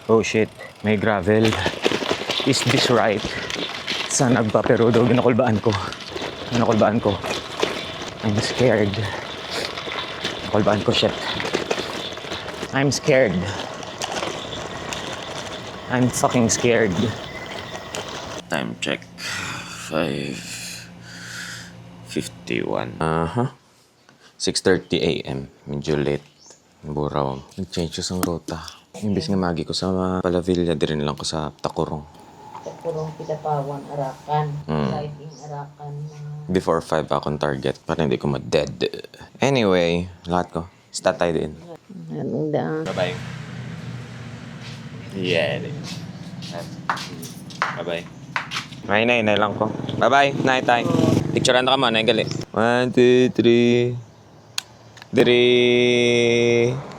Oh shit, may gravel. Is this right? Saan nagpa-pero daw ginakulbaan ko? Ginakulbaan ko. I'm scared. Nakulbaan ko, shit. I'm scared. I'm fucking scared. Time check. 5:51. 6:30 a.m. Medyo late. Buraw. Nag-change ko sa rota. Imbis nga magi ko sa Palavilla, din lang ko sa Takurong. Takurong, Pitapawan, Arakan. Lighting, Arakan. Before 5 akong target para hindi ko ma-dead. Anyway, lahat ko. Start tayo din. Anong daan? Bye-bye. Yeah. Bye-bye. Nay lang ko. Bye-bye. Nay tayo. Picturean na ka mo. Nay gali. 1, 2, 3. 3.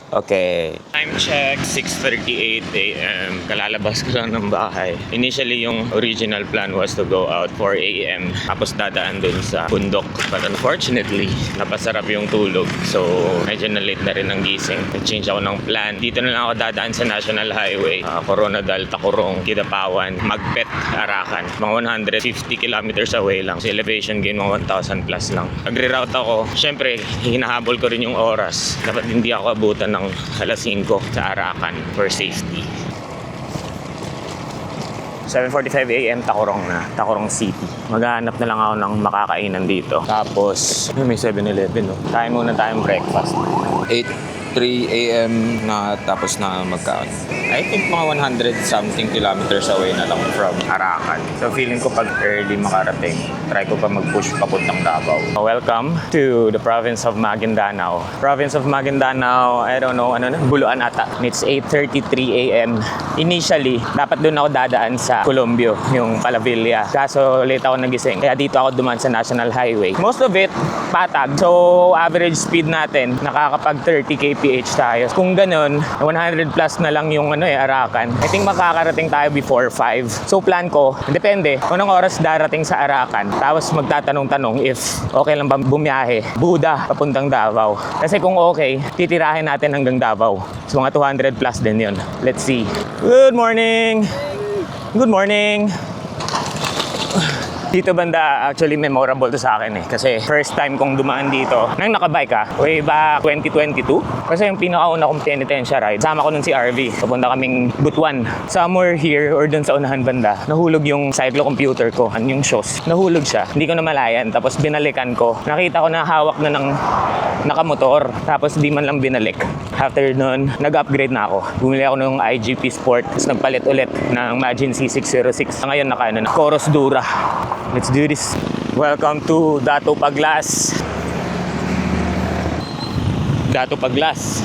Okay. Time check, 6:38 a.m. Kalalabas ko lang ng bahay. Initially, yung original plan was to go out 4 a.m. Tapos dadaan dun sa bundok. But unfortunately, napasarap yung tulog. So, medyo na-late na rin ang gising. Nag-change ako ng plan. Dito na lang ako dadaan sa National Highway. Coronadal, Takurong, Kidapawan, Magpet, Arakan. Mga 150 kilometers away lang. So, elevation gain mga 1,000 plus lang. Nagre-route ako. Siyempre, hinahabol ko rin yung oras. Dapat hindi ako abutan ng alas 5 sa Arakan for safety. 7:45 a.m. Takurong City. Maghahanap na lang ako ng makakainan dito. Tapos, may 7-Eleven. No? Kain muna tayong breakfast. 8:03 a.m. na tapos na magkaon. I think mga 100 something kilometers away na lang from Arakan. So feeling ko pag early makarating, try ko pa mag-push papuntang Davao. Welcome to the province of Maguindanao. Province of Maguindanao, I don't know, Buluan ata. It's 8:33 a.m. Initially, dapat doon ako dadaan sa Colombio, yung Palavilla. Kaso late ako nagising. Kaya dito ako dumaan sa National Highway. Most of it, patag. So average speed natin, nakakapag 30 kph tayo. Kung ganun, 100 plus na lang yung Arakan. I think makakarating tayo before 5. So plan ko, depende, unang oras darating sa Arakan. Tapos magtatanong-tanong if okay lang ba bumiyahe. Buda, papuntang Davao. Kasi kung okay, titirahin natin hanggang Davao. So mga 200 plus din yun. Let's see. Good morning! Good morning! Dito banda, actually memorable to sa akin kasi first time kong dumaan dito nang nakabike way back 2022. Kasi yung pinakauna kong penitensya ride, sama ko nun si RV. Papunta kaming Butuan. Somewhere here or dun sa unahan banda, nahulog yung cyclocomputer ko, yung shoes. Nahulog siya, hindi ko namalayan. Tapos binalikan ko. Nakita ko na hawak na ng nakamotor. Tapos di man lang binalik. After nun, nag-upgrade na ako. Bumili ako ng IGP Sport. Tapos nagpalit ulit ng Magin C606. Ngayon naka na Coros Dura. Let's do this. Welcome to Dato Paglas. Dato Paglas.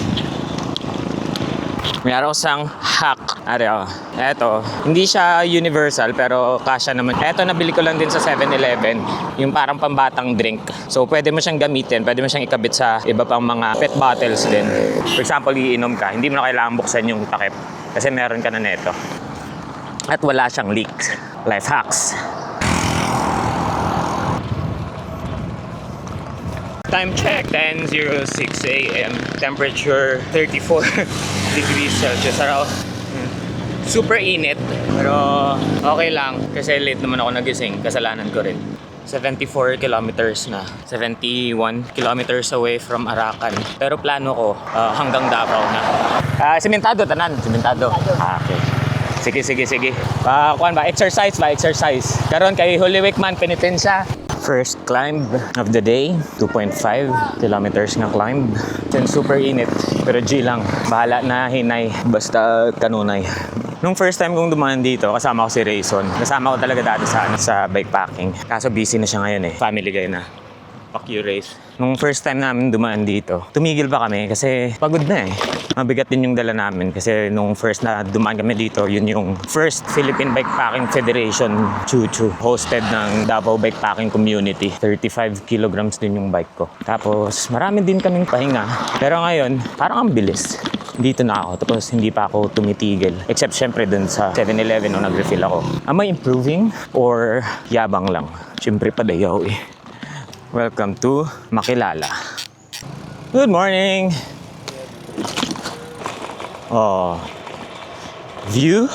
May araw sang hack. Eto, hindi siya universal pero kasya naman. Eto, nabili ko lang din sa 7-Eleven. Yung parang pambatang drink. So, pwede mo siyang gamitin. Pwede mo siyang ikabit sa iba pang mga pet bottles din. For example, iinom ka. Hindi mo na kailangan buksan yung takip. Kasi meron ka na neto. At wala siyang leak. Life hacks. Time check, 10:06 a.m. Temperature 34 degrees Celsius. Super init, pero okay lang kasi late naman ako nagising. Kasalanan ko rin. 74 kilometers na. 71 kilometers away from Arakan. Pero plano ko hanggang Davao na. Simentado, tanan. Simentado. Okay. Sige. Kuan ba? Exercise. Karon kay Holy Week man, penitensya. First climb of the day, 2.5 kilometers na climb. Then super init, pero G lang. Bahala na hinay, basta kanunay. Nung first time kong dumaan dito, kasama ko si Rayson. Kasama ko talaga dati sa bikepacking. Kaso busy na siya ngayon Family guy na. Fuck you, Race. Nung first time namin dumaan dito, tumigil pa kami kasi pagod na Mabigat din yung dala namin kasi nung first na dumaan kami dito, yun yung first Philippine Bikepacking Federation Chuchu, hosted ng Davao Bikepacking Community. 35 kilograms din yung bike ko. Tapos marami din kaming pahinga. Pero ngayon, parang ang bilis. Dito na ako, tapos hindi pa ako tumitigil. Except syempre dun sa 7-Eleven nung nag-refill ako. Am I improving or yabang lang? Syempre padayaw Welcome to Makilala. Good morning! view.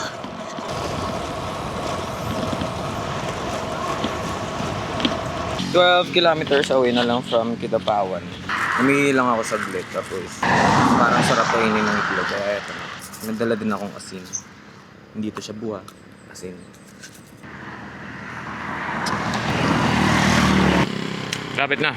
Kilometers away na lang from Kidapawan. Umihi lang ako saglit tapos parang sarap kainin ng itlog. Kaya eto, nagdala din akong asin. Hindi to siya buha. Asin. Lapit na.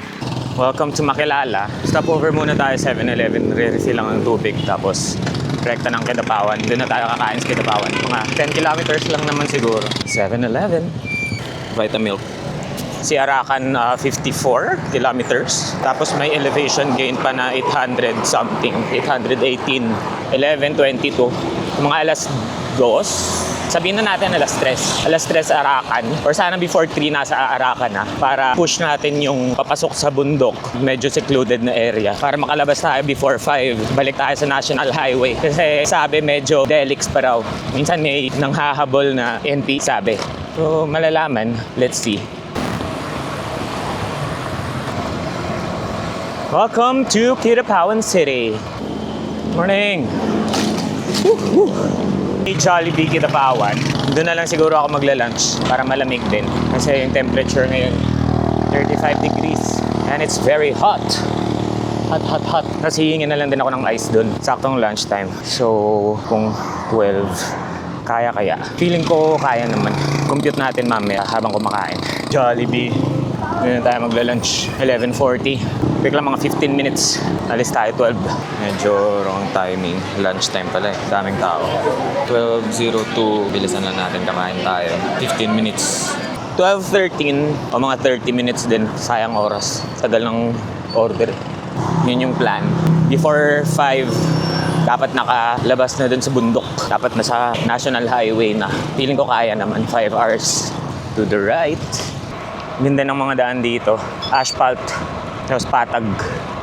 Welcome to Makilala. Stop over muna tayo 7-Eleven. Re-refill lang ng tubig. Tapos rekta ng Kidapawan. Doon na tayo kakain sa Kidapawan. Mga 10 kilometers lang naman siguro. 7-Eleven. Vitamilk. Si Arakan 54 kilometers. Tapos may elevation gain pa na 800 something. 818. 11:22. Mga alas 2. Sabihin na natin alas 3. Alas 3 Arakan. Or sana before 3 nasa Arakan na. Para push natin yung papasok sa bundok. Medyo secluded na area. Para makalabas tayo before 5. Balik tayo sa National Highway. Kasi sabi medyo delix pa raw. Minsan may nanghahabol na NP sabi. So malalaman. Let's see. Welcome to Kidapawan City. Morning. Hey, Jollibee Kidapawan. Doon na lang siguro ako magla-lunch para malamig din. Kasi yung temperature ngayon 35 degrees and it's very hot. Hot. Tapos hihingin na lang din ako ng ice doon. Saktong lunchtime. So, kung 12, kaya. Feeling ko kaya naman. Compute natin mamaya habang kumakain. Jollibee. Doon na tayo magla-lunch. 11:40. Quick lang mga 15 minutes. Alis tayo 12. Medyo wrong timing. Lunchtime pala eh. Daming tao. 12:02. Bilisan lang natin kamain tayo. 15 minutes. 12:13 o mga 30 minutes din. Sayang oras. Tagal ng order. Yun yung plan. Before 5, dapat nakalabas na dun sa bundok. Dapat na sa National Highway na. Feeling ko kaya naman. 5 hours to the right. Ganda ng mga daan dito. Asphalt. Tapos patag.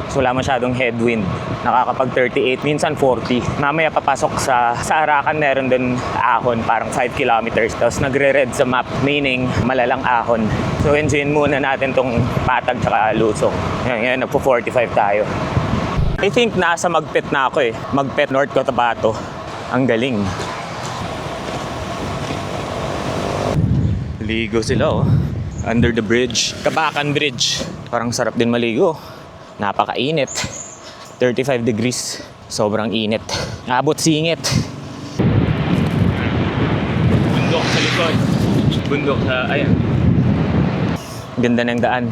So wala masyadong headwind. Nakakapag 38, minsan 40. Mamaya papasok sa Arakan, meron din ahon, parang 5 kilometers. Tapos nagre-red sa map, meaning malalang ahon. So enjoyin muna natin tong patag tsaka lusong. Ngayon, nagpo 45 tayo. I think nasa Magpet na ako eh. Magpet, North Cotabato. Ang galing. Ligo sila oh. Under the bridge. Kabakan Bridge. Parang sarap din maligo. Napakainit. 35 degrees. Sobrang init. Abot singit. Bundok sa likod. Bundok sa... Ayan. Ganda ng daan.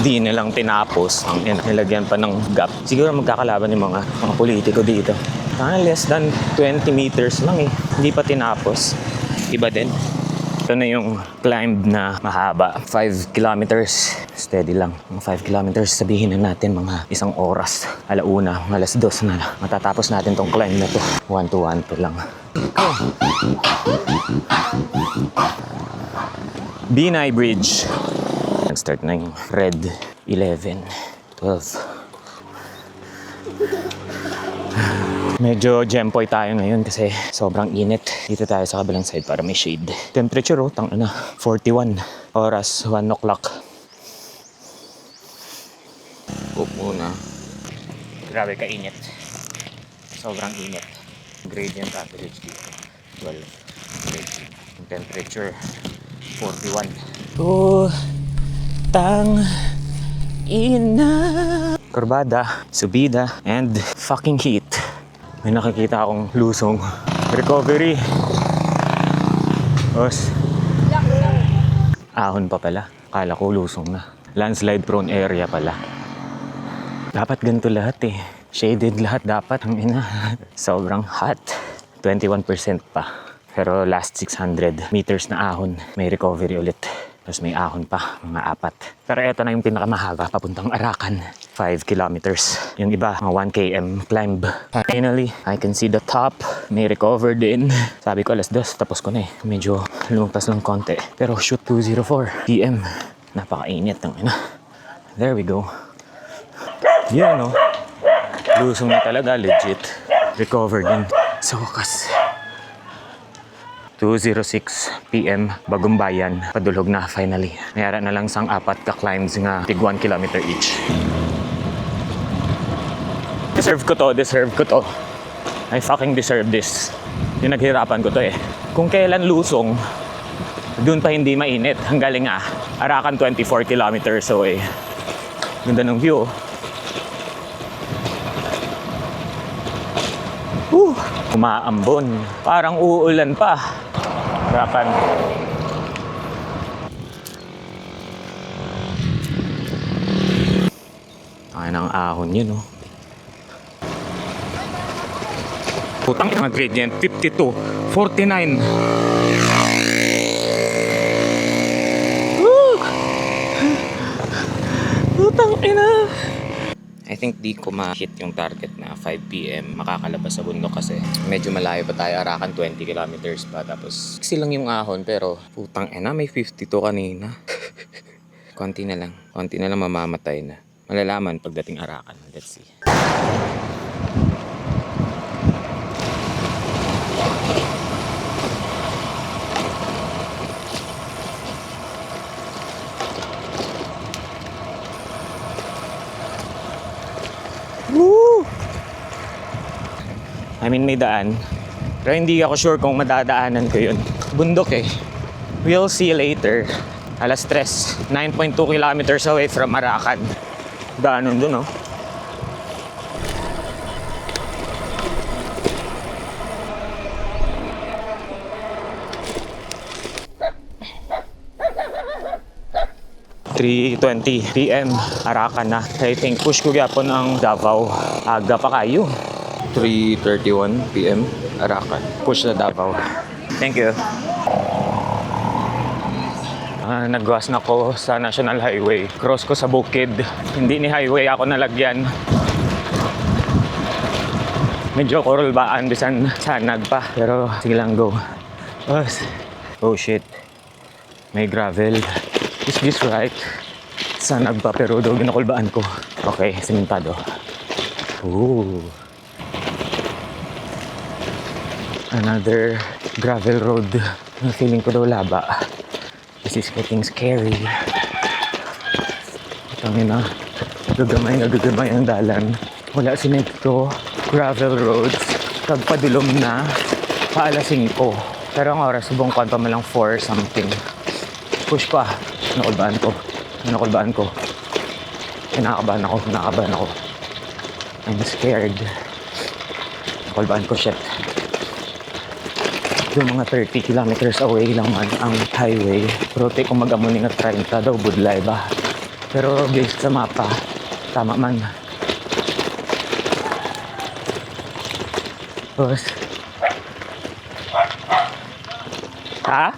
Di na lang tinapos. Ang nilagyan pa ng gap. Siguro magkakalaban yung mga politiko dito. Less than 20 meters lang eh. Hindi pa tinapos. Iba din. Ito na yung climb na mahaba. 5 kilometers. Steady lang. Mga 5 kilometers, sabihin na natin mga 1 oras. Alauna, alas 2 na. Matatapos natin tong climb na to. 1 to 1 to lang. Binay Bridge. Nag-start na yung red. 11, 12. Medyo gempoy tayo ngayon kasi sobrang init. Dito tayo sa kabilang side para may shade. Temperature, tangina, 41. Oras, 1 o'clock. Cook muna. Grabe kainit. Sobrang init. Gradient average dito. 12. Gradient. Yung temperature, 41. Tang ina. Kurbada, subida, and fucking heat. May nakikita akong lusong. Recovery. Os. Ahon pa pala. Akala ko lusong na. Landslide prone area pala. Dapat ganito lahat eh. Shaded lahat dapat. Ang ina. Sobrang hot. 21% pa. Pero last 600 meters na ahon. May recovery ulit. Tapos may ahon pa, mga 4. Pero ito na yung pinakamahaba, papuntang Arakan. 5 kilometers. Yung iba, mga 1 km climb. Finally, I can see the top. May recover din. Sabi ko alas 2, tapos ko na eh. Medyo lumagpas lang konti. Pero shoot 2:04 PM. Napakainit ng ina. There we go. Yan no. Lusong na talaga, legit. Recover din. Sa wakas. 2:06 PM, Bagong Bayan, padulog na finally. Mayara na lang sang 4 ka-climbs nga tig 1 kilometer each. Deserve ko to, deserve ko to. I fucking deserve this. Yung naghirapan ko to eh. Kung kailan lusong, doon pa hindi mainit. Ang galing ah. Arakan 24 kilometers away. Ganda ng view. Umaambon. Parang uulan pa. Arakan. Ay, ng ahon yun, oh. Putang ina gradient, 52, 49. Woo! Putang ina. I think di ko ma-hit yung target na 5 PM makakalabas sa bundok kasi medyo malayo pa tayo. Arakan 20 kilometers pa. Tapos silang yung ahon pero putang ina may 52 kanina. Konti na lang mamamatay na. Malalaman pagdating Arakan. Let's see. Woo! I mean, may daan. Pero hindi ako sure kung madadaanan ko yun. Bundok eh. We'll see later. Alas 3. 9.2 kilometers away from Arakan. Daanon dun, oh. ...3:20 PM, Arakan na. I think push ko gyapon ang Davao. Aga pa kayo. 3:31 PM, Arakan. Push na Davao. Thank you. Nagwas na ko sa National Highway. Cross ko sa bukid. Hindi ni highway ako nalagyan. Medyo korulbaan bisan sanag pa. Pero sige lang, go. Oh shit. May gravel. Is this right? Sanag pa pero daw ginakulbaan ko. Okay, simentado. Ooh. Another gravel road. Feeling ko daw laba. This is getting scary. Tangin na. Gagamay ang dalan. Wala sinekto. Gravel roads. Kagpadulom na. Paalas 5. Pero ang oras, subong kwan pa malang 4 something. Push pa. Nakulbaan ko. Kinakabahan ako. I'm scared. Nakulbaan ko, shit. Yung mga 30 kilometers away lang man ang highway. Pero take kung mag-amuni nga 30 daw, budlay ba? Pero based sa mapa, tama man. Tapos, ha?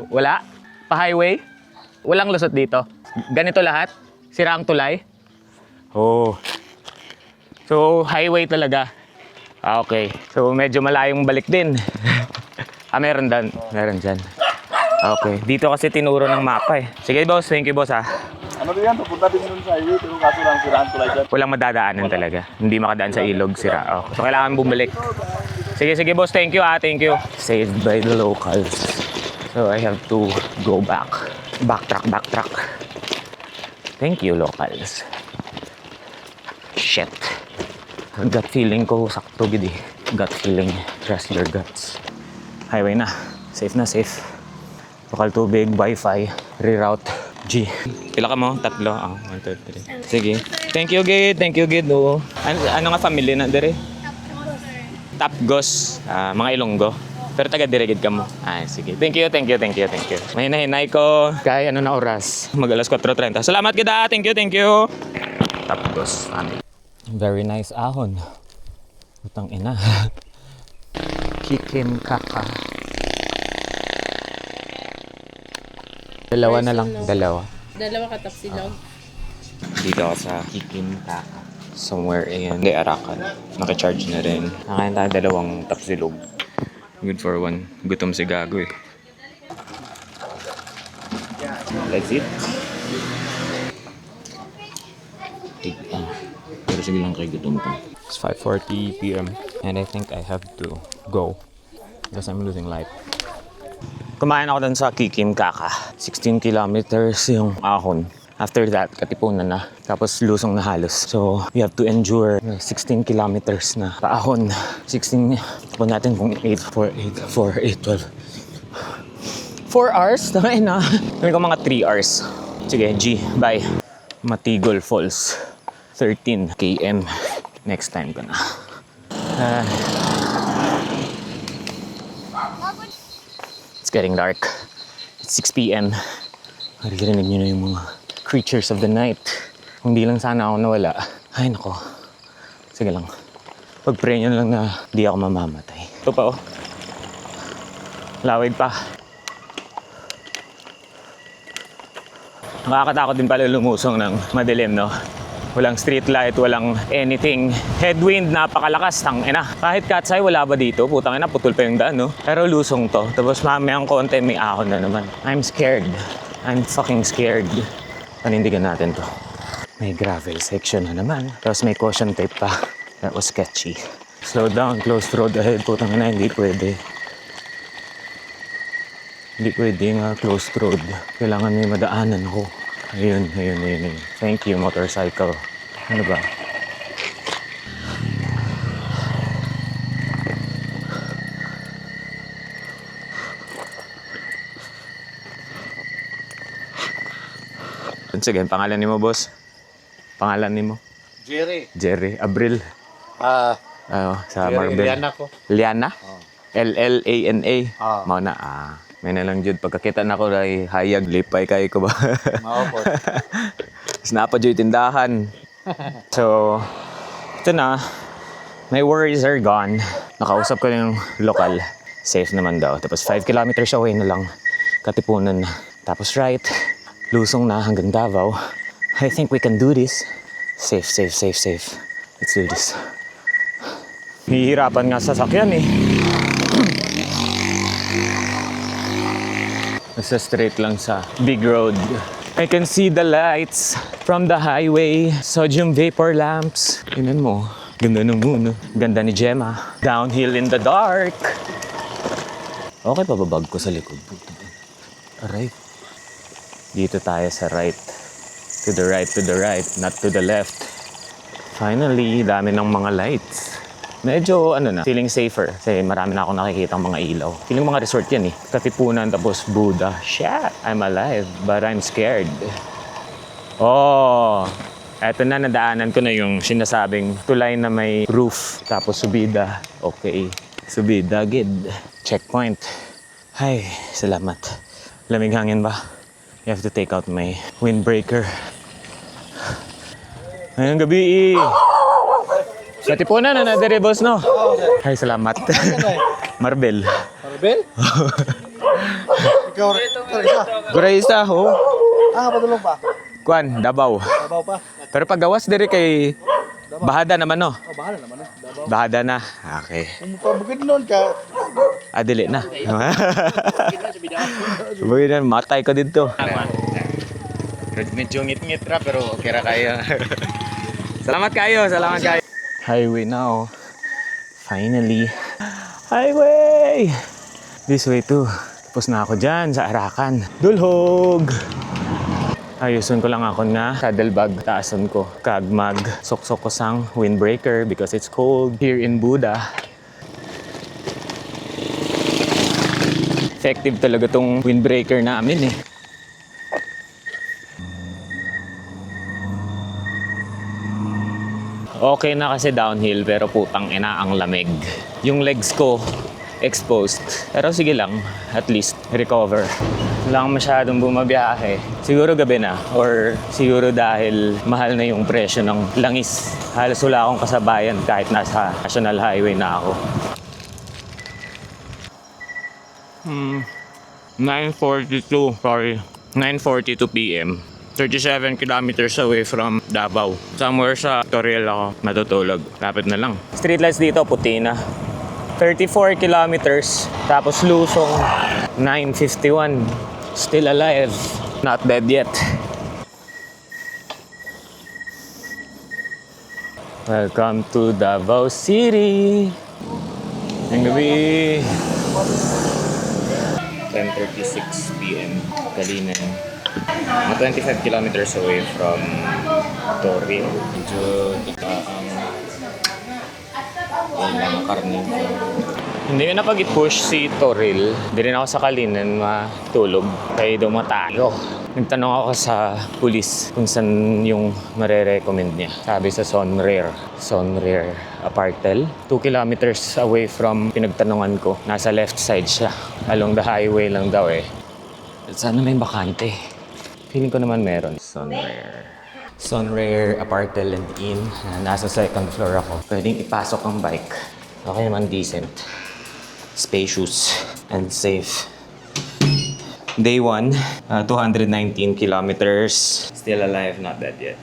Wala? Pa-highway? Walang lusot dito? Ganito lahat? Sira ang tulay? Oh. So, highway talaga. Okay. So, medyo malayong balik din. Meron dyan. Okay. Dito kasi tinuro ng mapa eh. Sige boss, thank you boss ha. Ano din yan? Pupunta din yun sa highway pero kaso lang siraan tulay dyan. Walang madadaanan talaga. Hindi makadaan sa ilog, sira. Oh. So kailangan bumalik. Sige boss, thank you ha, thank you. Saved by the locals. So I have to go back. Backtrack. Thank you locals. Shit. Gut feeling ko sakto gidi. Gut feeling. Trust your guts. Highway na. Safe na, safe. Lokal tubig, wifi, reroute, G. Pila ka mo? 3? 1, 2, 3. Sige. Thank you, Gid. Oo. Ano nga family na dire? Tapgos. Mga Ilonggo. Pero taga dire gid ka mo. Sige. Thank you. Mahinay ko. Kaya ano na oras? Mag alas 4:30. Salamat kita. Thank you. Tapgos. Very nice ahon. Utang ina. Kikim Kaka. Dalawa na lang. Dalawa ka tapsilog. Dito ako sa Kikim Kaka. Somewhere in Arakan. Naka-charge na rin. Nakain tayo 2 tapsilog. Good for 1. Gutom si Gago eh. That's it. Pero sige lang kay gutom ko. It's 5:40 PM and I think I have to go because I'm losing light. Kumain ako dun sa Kikim Kaka. 16 kilometers yung ahon. After that, Katipunan na. Tapos Lusong na halos. So, we have to endure 16 kilometers na paahon. 16, tapos natin kung 8, 4, 8, 12. 4 hours? Tangay na. Kami ko mga 3 hours. Sige, G, bye. Matigol Falls. 13 km. Next time ko na. It's getting dark. It's 6 p.m. Maririnig nyo na yung mga creatures of the night. Kung di lang sana ako nawala. Ay, nako. Sige lang. Pag-pray nyo lang na di ako mamamatay. Ito pa, oh. Lawig pa. Nakakatakot din pala lumusong ng madilim, no? Walang street light, walang anything. Headwind, napakalakas, tangina. Kahit katsay, wala ba dito? Putang ina, putol pa yung daan, no? Pero lusong to. Tapos mamayang konti, may ahon na naman. I'm scared. I'm fucking scared. Panindigan natin to. May gravel section na naman. Tapos may caution tape pa. That was sketchy. Slow down, closed road ahead. Putang ina, hindi pwede. Hindi pwede nga closed road. Kailangan may madaanan ko. Ayun. Thank you, motorcycle. Ano ba? Sige, pangalan ni mo, boss? Pangalan ni mo? Jerry. Abril. Sa Marbel. Liana ko. Liana? Oh. L-L-A-N-A. Oh. Mao na, may na lang jud pagkakita na ko ay hayag lipay kay ko ba. Mao po. Snapa jud tindahan. So, ito na. My worries are gone. Nakausap ko yung lokal. Safe naman daw. Tapos 5 kilometers away na lang. Katipunan na. Tapos right. Lusong na hanggang Davao. I think we can do this. Safe. Let's do this. Hihirapan nga sa sakyan eh. Nasa straight lang sa big road. I can see the lights from the highway. Sodium vapor lamps. Tingnan mo. Ganda ng moon. Ganda ni Gemma. Downhill in the dark. Okay pa babag ko sa likod. Aray. Dito tayo sa right. To the right. Not to the left. Finally, dami ng mga lights. Medyo feeling safer kasi marami na ako nakikita mga ilaw. Feeling mga resort yan eh. Katipunan tapos Buddha. Shit, I'm alive but I'm scared. Oh, eto na, nadaanan ko na yung sinasabing tulay na may roof tapos subida. Okay, subida, good. Checkpoint. Ay, salamat. Lamig hangin ba? You have to take out my windbreaker. Ngayong gabi Katipunan na nadere, boss, no? Ay, salamat. Marbel. Marbel? Ikaw isa. Gurayista, oh. Patulong pa. Kuan, Davao. Dabaw pa. Pero paggawas dire kay Bahada naman, no? Bahala naman Dabaw. Bahada na. Okay. Kung pabukid noon ka, Dili na. Bukid na, matay ko dito. Medyo ngit-ngit ra, pero okay ra kayo. Salamat kayo. Highway now. Finally. Highway! This way too. Tapos na ako dyan sa Arakan. Dulhog! Ayusun ko lang ako nga saddle bag. Taason ko. Kag mag sok-sok ko sang windbreaker because it's cold here in Buda. Effective talaga tong windbreaker namin eh. Okay na kasi downhill pero putang ina ang lamig. Yung legs ko exposed. Pero sige lang, at least recover. Wala akong masyadong bumabiyahe. Siguro gabi na or siguro dahil mahal na yung presyo ng langis. Halos wala akong kasabayan kahit nasa national highway na ako. 9:42 p.m. 37 kilometers away from Davao. Somewhere sa Toriel ako matutulog. Lapit na lang. Streetlights dito, puti na. 34 kilometers. Tapos Lusong, 9:51. Still alive. Not dead yet. Welcome to Davao City. Ang gabi. 10:36 p.m. Kalinan. Mga 25 kilometers away from Toril. Medyo ang karne. Hindi ko napag-push si Toril. Hindi rin ako sakali na matulog. Kaya daw matayo. Nagtanong ako sa pulis kung saan yung marirecommend niya. Sabi sa Sonrare Apartel. 2 kilometers away from pinagtanungan ko. Nasa left side siya. Along the highway lang daw eh. Sana may bakante. Feeling ko naman meron. Sonrare Apartel and Inn. Nasa second floor ako. Pwedeng ipasok ang bike. Okay naman, decent. Spacious and safe. Day 1, 219 kilometers. Still alive, not dead yet.